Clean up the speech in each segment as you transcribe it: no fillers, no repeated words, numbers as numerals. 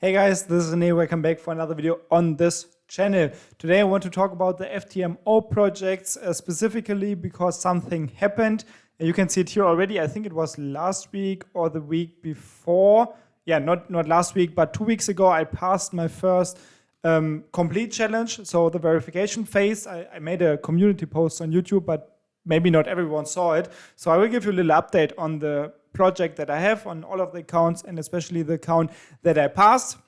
Hey guys, this is Rene. Welcome back for another video on this channel. Today I want to talk about the FTMO projects specifically because something happened. You can see it here already. I think it was last week or the week before. Yeah, not last week, but 2 weeks ago I passed my first complete challenge. So the verification phase, I made a community post on YouTube, but maybe not everyone saw it. So I will give you a little update on the project that I have on all of the accounts and especially the account that I passed.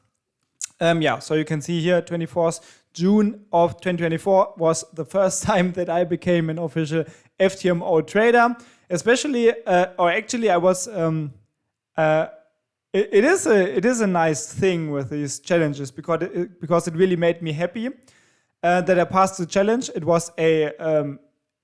So you can see here 24th June of 2024 was the first time that I became an official FTMO trader. Especially, or actually I was, it is a nice thing with these challenges because it really made me happy that I passed the challenge. It was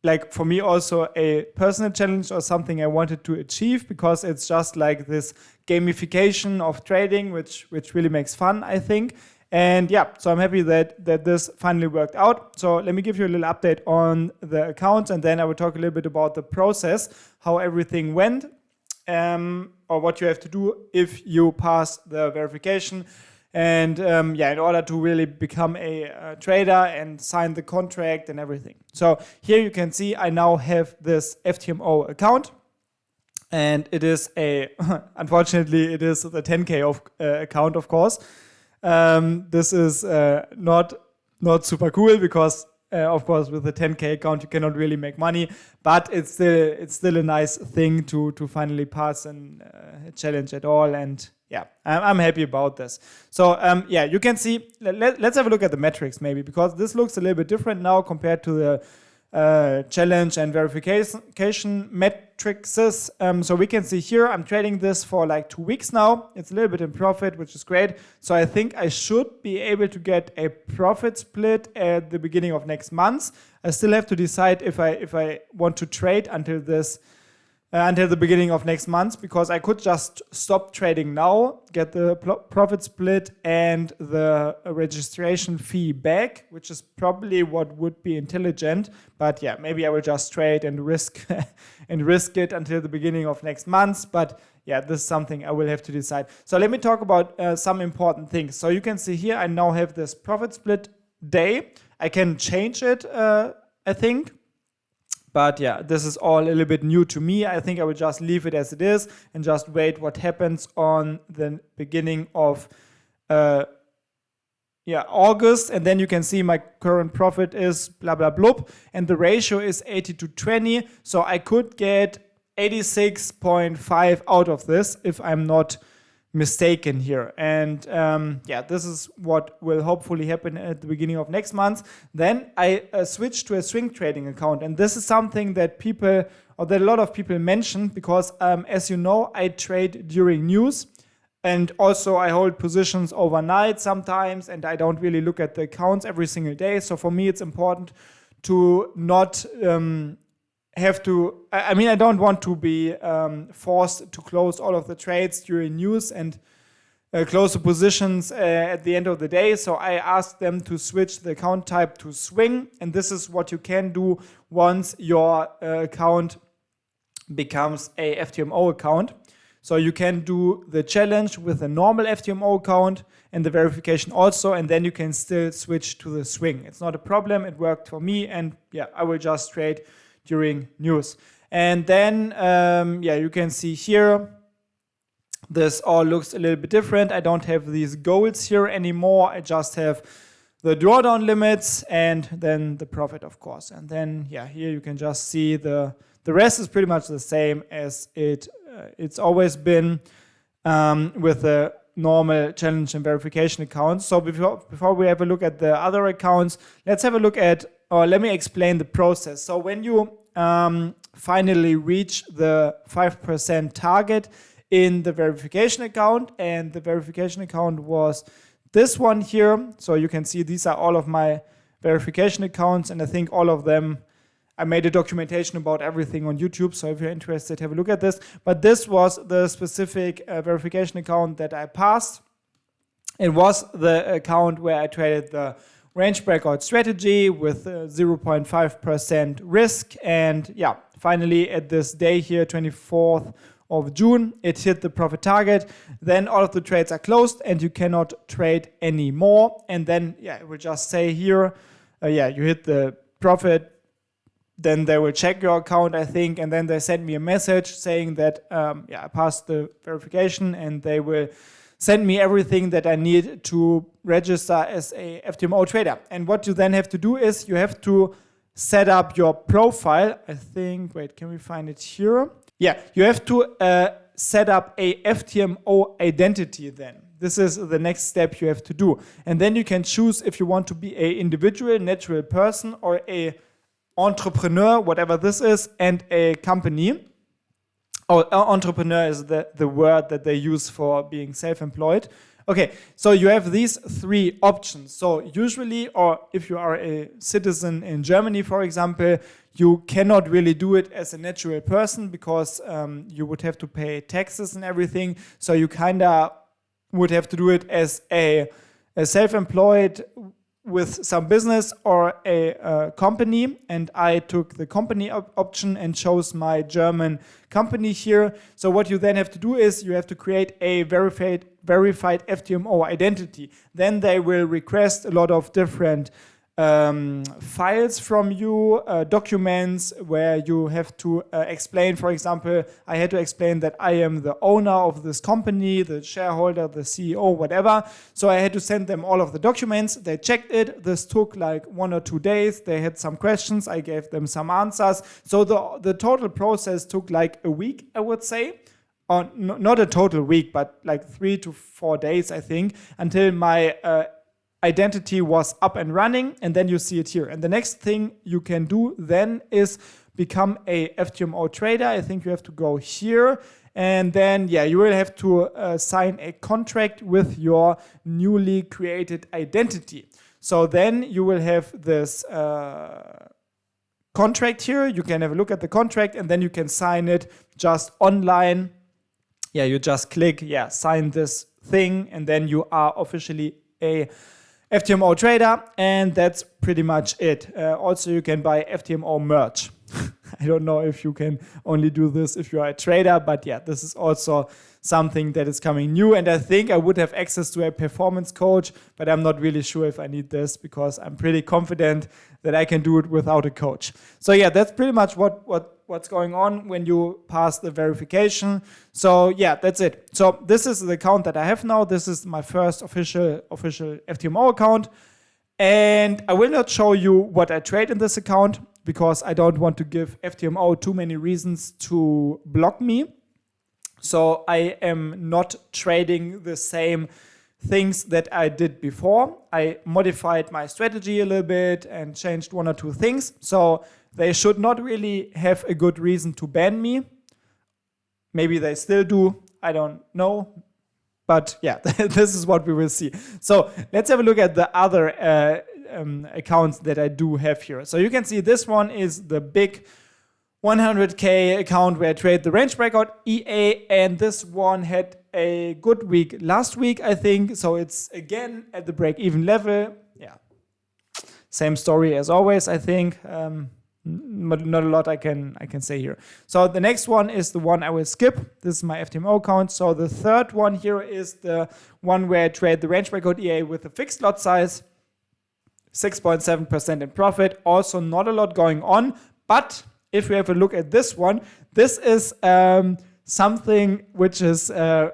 like for me also a personal challenge or something I wanted to achieve because it's just like this gamification of trading, which really makes fun, I think. And yeah, so I'm happy that this finally worked out. So let me give you a little update on the accounts and then I will talk a little bit about the process, how everything went, or what you have to do if you pass the verification. And in order to really become a trader and sign the contract and everything. So here you can see I now have this FTMO account. And it is unfortunately, it is the 10K account, of course. This is not super cool because, of course, with the 10K account, you cannot really make money. But it's still a nice thing to finally pass a challenge at all. And yeah, I'm happy about this. So you can see, let's have a look at the metrics maybe, because this looks a little bit different now compared to the challenge and verification metrics. So we can see here, I'm trading this for like 2 weeks now. It's a little bit in profit, which is great. So I think I should be able to get a profit split at the beginning of next month. I still have to decide if I want to trade until the beginning of next month, because I could just stop trading now, get the profit split and the registration fee back, which is probably what would be intelligent. But yeah, maybe I will just trade and risk it until the beginning of next month. But yeah, this is something I will have to decide. So let me talk about some important things. So you can see here, I now have this profit split day. I can change it, I think. But yeah, this is all a little bit new to me. I think I will just leave it as it is and just wait what happens on the beginning of August. And then you can see my current profit is blah, blah, blah. And the ratio is 80-20. So I could get 86.5 out of this if I'm not mistaken here. And this is what will hopefully happen at the beginning of next month. Then I switched to a swing trading account, and this is something that a lot of people mention because as you know, I trade during news and also I hold positions overnight sometimes, and I don't really look at the accounts every single day. So for me it's important to not I don't want to be forced to close all of the trades during news and close the positions at the end of the day. So I asked them to switch the account type to swing. And this is what you can do once your account becomes a FTMO account. So you can do the challenge with a normal FTMO account and the verification also, and then you can still switch to the swing. It's not a problem. It worked for me, and yeah, I will just trade during news. And then you can see here this all looks a little bit different. I don't have these goals here anymore. I just have the drawdown limits and then the profit, of course. And then here you can just see the rest is pretty much the same as it's always been with the normal challenge and verification accounts. So before we have a look at the other accounts, let's have a look at, or let me explain the process. So when you finally reach the 5% target in the verification account, and the verification account was this one here. So you can see these are all of my verification accounts, and I think all of them, I made a documentation about everything on YouTube. So if you're interested, have a look at this. But this was the specific verification account that I passed. It was the account where I traded the range breakout strategy with 0.5% risk. And yeah, finally at this day here, 24th of June, it hit the profit target. Then all of the trades are closed and you cannot trade anymore. And then, it will just say here, you hit the profit. Then they will check your account, I think, and then they send me a message saying that, I passed the verification, and they will send me everything that I need to register as a FTMO trader. And what you then have to do is you have to set up your profile. I think, wait, can we find it here? Yeah, you have to set up a FTMO identity then. This is the next step you have to do. And then you can choose if you want to be an individual, natural person, or a entrepreneur, whatever this is, and a company. Entrepreneur is the word that they use for being self-employed. Okay, so you have these three options. So usually, or if you are a citizen in Germany, for example, you cannot really do it as a natural person because you would have to pay taxes and everything. So you kind of would have to do it as a self-employed with some business or a company, and I took the company option and chose my German company here. So what you then have to do is you have to create a verified FTMO identity. Then they will request a lot of different files from you, documents where you have to explain. For example, I had to explain that I am the owner of this company, the shareholder, the CEO, whatever. So I had to send them all of the documents. They checked it. This took like 1 or 2 days. They had some questions. I gave them some answers. So the total process took like a week, I would say. Or not a total week, but like 3 to 4 days, I think, until my identity was up and running, and then you see it here. And the next thing you can do then is become a FTMO trader. I think you have to go here, and then you will have to sign a contract with your newly created identity. So then you will have this contract here. You can have a look at the contract, and then you can sign it just online. You just click sign this thing, and then you are officially a FTMO trader, and that's pretty much it. Also, you can buy FTMO merch. I don't know if you can only do this if you are a trader, but this is also something that is coming new. And I think I would have access to a performance coach, but I'm not really sure if I need this because I'm pretty confident that I can do it without a coach. So that's pretty much what's going on when you pass the verification. So that's it. So this is the account that I have now. This is my first official FTMO account. And I will not show you what I trade in this account because I don't want to give FTMO too many reasons to block me. So I am not trading the same things that I did before. I modified my strategy a little bit and changed 1 or 2 things. So they should not really have a good reason to ban me. Maybe they still do. I don't know. But this is what we will see. So let's have a look at the other accounts that I do have here. So you can see this one is the big 100K account where I trade the range breakout EA, and this one had a good week last week, I think. So it's again at the break-even level. Same story as always, I think. Not a lot I can say here. So the next one is the one I will skip. This is my FTMO account. So the third one here is the one where I trade the range breakout EA with a fixed lot size, 6.7% in profit. Also not a lot going on, but if we have a look at this one, this is something which is where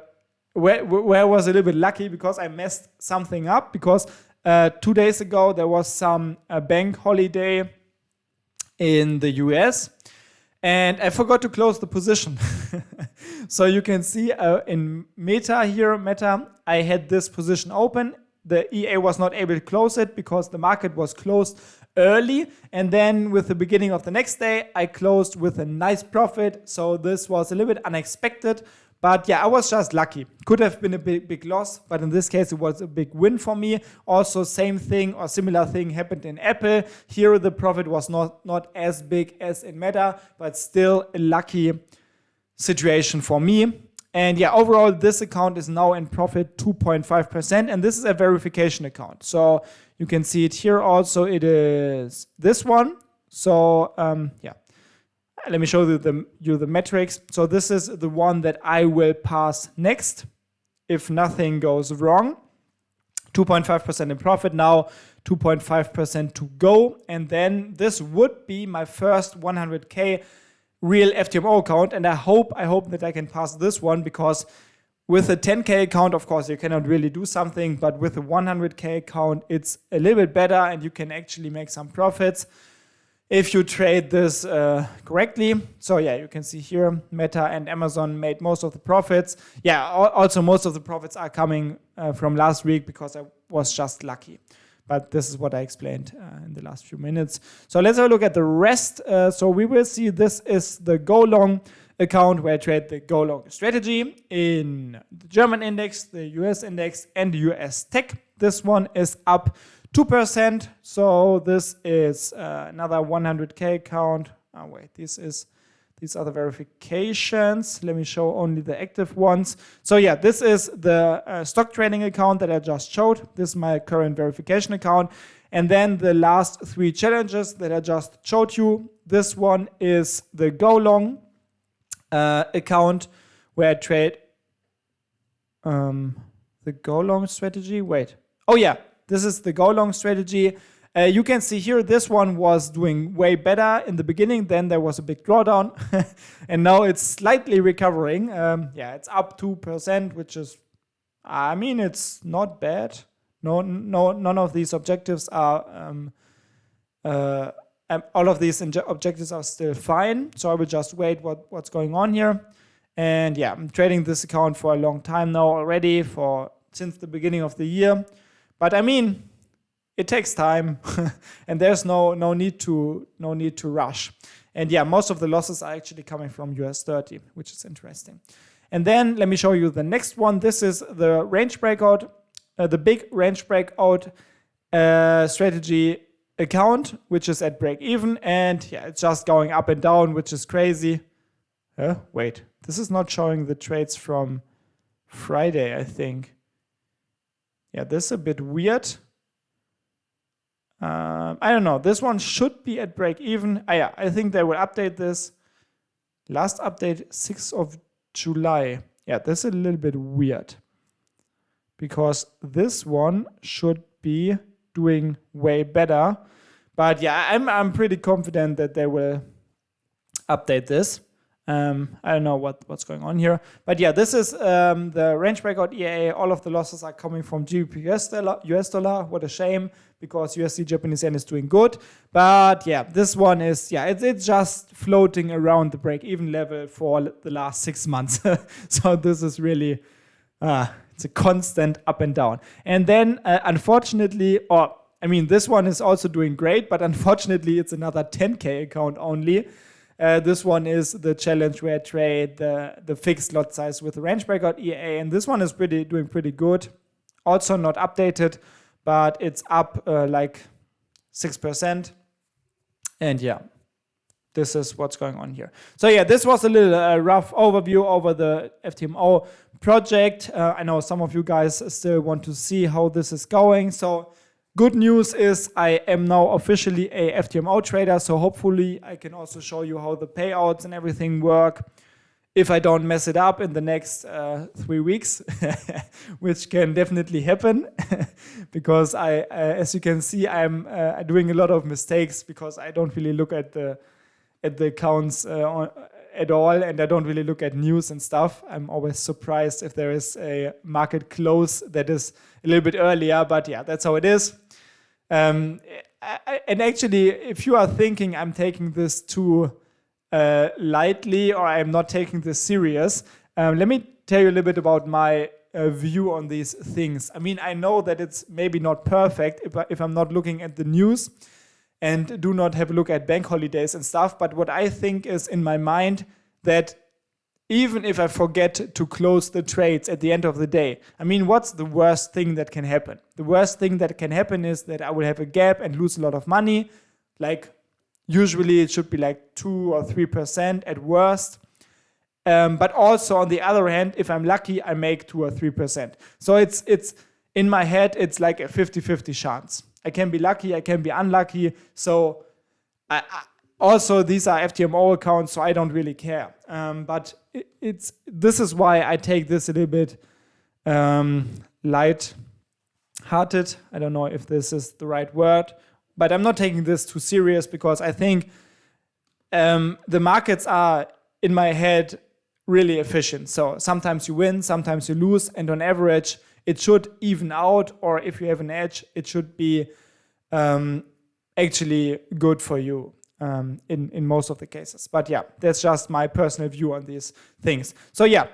I was a little bit lucky because I messed something up because 2 days ago there was some bank holiday in the US and I forgot to close the position. So you can see in Meta, I had this position open. The EA was not able to close it because the market was closed early, and then with the beginning of the next day I closed with a nice profit. So this was a little bit unexpected, but I was just lucky. Could have been a big loss, but in this case it was a big win for me. Also same thing or similar thing happened in Apple. Here the profit was not as big as in Meta, but still a lucky situation for me. And overall this account is now in profit 2.5%, and this is a verification account. So you can see it here also, it is this one. So let me show you the metrics. So this is the one that I will pass next if nothing goes wrong. 2.5% in profit now, 2.5% to go. And then this would be my first 100K real FTMO account. And I hope that I can pass this one, because with a 10K account, of course, you cannot really do something. But with a 100K account, it's a little bit better and you can actually make some profits if you trade this correctly. So yeah, you can see here, Meta and Amazon made most of the profits. Yeah, also most of the profits are coming from last week because I was just lucky. But this is what I explained in the last few minutes. So let's have a look at the rest. So we will see this is the Go Long account where I trade the Go Long strategy in the German index, the US index, and the US tech. This one is up 2%. So this is another 100K account. Oh wait, these are the verifications. Let me show only the active ones. So yeah, this is the stock trading account that I just showed. This is my current verification account. And then the last 3 challenges that I just showed you. This one is the Go Long account where I trade the Go Long strategy. Wait. Oh yeah. This is the Go Long strategy. You can see here, this one was doing way better in the beginning. Then there was a big drawdown. And now it's slightly recovering. Yeah, it's up 2%, which is, I mean, it's not bad. None of these objectives are, all of these objectives are still fine. So I will just wait what's going on here. And yeah, I'm trading this account for a long time now already, since the beginning of the year. But I mean, it takes time, and there's no need to rush. And yeah, most of the losses are actually coming from US 30, which is interesting. And then let me show you the next one. This is the range breakout, the big range breakout strategy account, which is at break even. And yeah, it's just going up and down, which is crazy. Wait, this is not showing the trades from Friday, I think. Yeah, this is a bit weird. I don't know. This one should be at break even. Yeah, I think they will update this. Last update, 6th of July. Yeah, this is a little bit weird, because this one should be doing way better. But yeah, I'm pretty confident that they will update this. I don't know what's going on here. But yeah, this is the range breakout EA. All of the losses are coming from GBP US dollar. What a shame, because USD Japanese yen is doing good. But yeah, this one is, yeah, it's just floating around the break-even level for the last 6 months. So this is really, it's a constant up and down. And then unfortunately, this one is also doing great, but unfortunately it's another 10K account only. This one is the challenge where I trade the fixed lot size with the range breakout EA, and this one is doing pretty good. Also not updated, but it's up like 6%. And yeah, this is what's going on here. So yeah, this was a little rough overview over the FTMO project. I know some of you guys still want to see how this is going. So good news is I am now officially a FTMO trader, so hopefully I can also show you how the payouts and everything work if I don't mess it up in the next 3 weeks, which can definitely happen, because as you can see, I'm doing a lot of mistakes because I don't really look at the accounts at all, and I don't really look at news and stuff. I'm always surprised if there is a market close that is a little bit earlier, but yeah, that's how it is. And actually, if you are thinking I'm taking this too lightly or I'm not taking this serious, let me tell you a little bit about my view on these things. I mean, I know that it's maybe not perfect if I'm not looking at the news and do not have a look at bank holidays and stuff, but what I think is in my mind that even if I forget to close the trades at the end of the day, I mean, what's the worst thing that can happen? The worst thing that can happen is that I will have a gap and lose a lot of money. Like, usually it should be like 2 or 3% at worst. But also on the other hand, if I'm lucky, I make 2 or 3%. So it's in my head, it's like a 50-50 chance. I can be lucky, I can be unlucky. So Also, these are FTMO accounts, so I don't really care. But this is why I take this a little bit light-hearted. I don't know if this is the right word, but I'm not taking this too serious because I think the markets are, in my head, really efficient. So sometimes you win, sometimes you lose, and on average, it should even out, or if you have an edge, it should be actually good for you. In most of the cases. But yeah, that's just my personal view on these things. So yeah,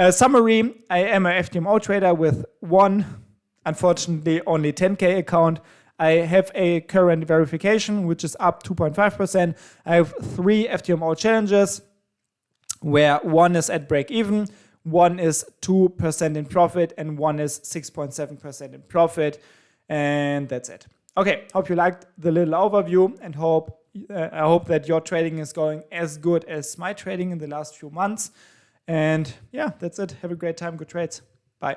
summary, I am a FTMO trader with one, unfortunately, only 10K account. I have a current verification, which is up 2.5%. I have 3 FTMO challenges, where one is at break even, one is 2% in profit, and one is 6.7% in profit. And that's it. Okay, hope you liked the little overview, and I hope that your trading is going as good as my trading in the last few months. And yeah, that's it. Have a great time. Good trades. Bye.